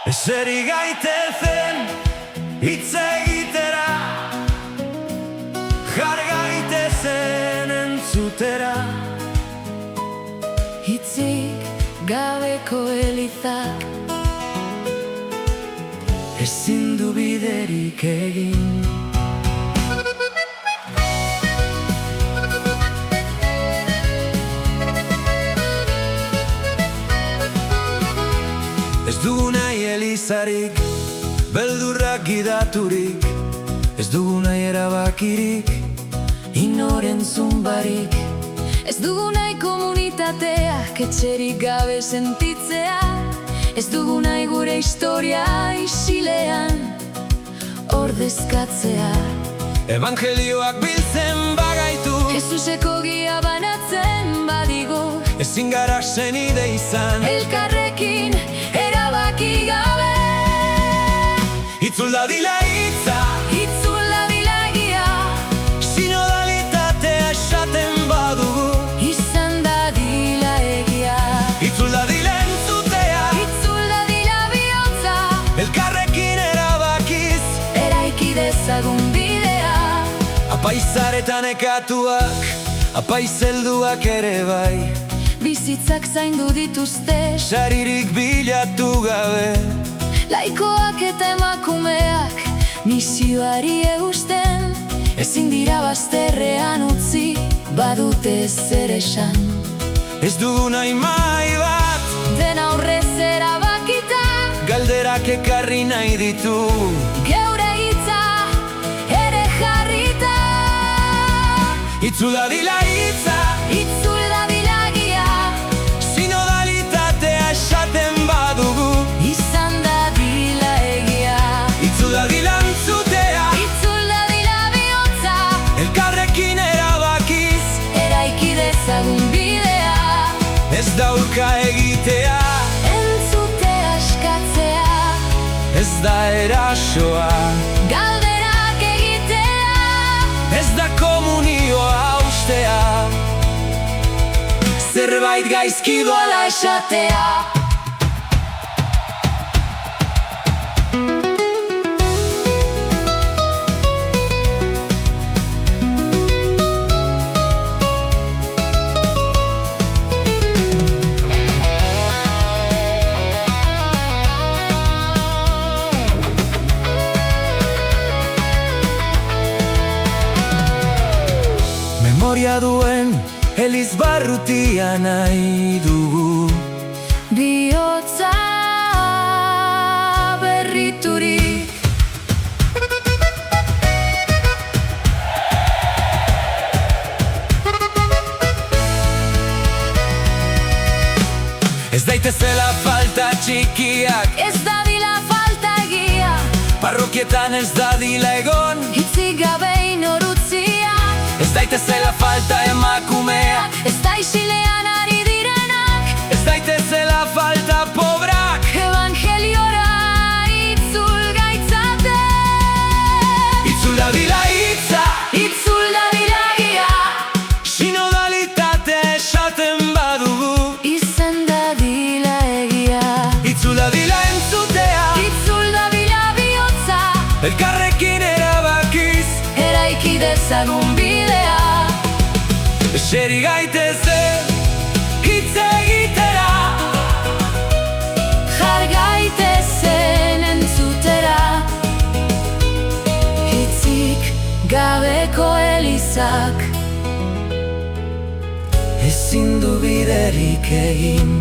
Eseri gaitezen hitz egitera, jar gaitezen entzutera. Hitzik gabeko elizak Ezin du biderik egin. Ez dugu nahi elizarik, beldurrak gidaturik. Ez dugu nahi erabakirik, inoren zumbarik. Ez dugu nahi komunitateak etxerik gabe sentitzea. Ez dugu nahi gure historia isilean ordezkatzea. Evangelioak biltzen bagaitu, Jesuseko gia banatzen badigo, ezin gara senide izan. elkarrekin erabaki gabe. Itzul dadila hitza, Itzul dadila egia, sinodalitatea esaten badugu. izan dadila egia. Itzul dadila entzutea, Itzul dadila bihotza, elkarrekin erabakiz. eraiki dezagun bidea. Apaizaretan ekatuak, apaizelduak ere bai. Bizitzak zaindu dituzte, Saririk bilatu gabe, laikoak eta emakumeak misioari eusten. Ezin dira bazterrean utzi, badute zer esan. ez dugu nahi mai bat, Den aurrez erabakita, galderak ekarri nahi ditu. geure hitza ere jarrita. Itzul dadila hitza, Itzul dadila egia, sinodalitatea esaten badugu. izan dadila egia. Itzul dadila entzutea, Itzul dadila bihotza, elkarrekin erabakiz. eraiki dezagun bidea. Ez da urka egitea, Entzutea eskatzea, ez da erasoa. galderak egitea. Ez da komunioa ustea, zerbait gaizki doala esatea. Memoria duen elizbarrutia nahi dugu. Bihotza berriturik, Ez daitezela falta txikiak, ez dadila falta egia. parrokietan ez dadila egon. Hitzik gabe inorutzia, Ez daitezela falta emakumeak, ez da isilean ari direnak. ez daitezela falta pobrak. Evangeliora itzul gaitzate. Itzul dadila hitza, Itzul dadila egia, sinodalitate esaten badugu. izan dadila egia. Itzul dadila entzutea, Itzul dadila bihotza, elkarrekin erabakiz. eraiki dezagun bidea. Eseri gaitezen hitz egitera, Jar gaitezen entzutera. Hitzik gabeko elizak ezin du biderik egin.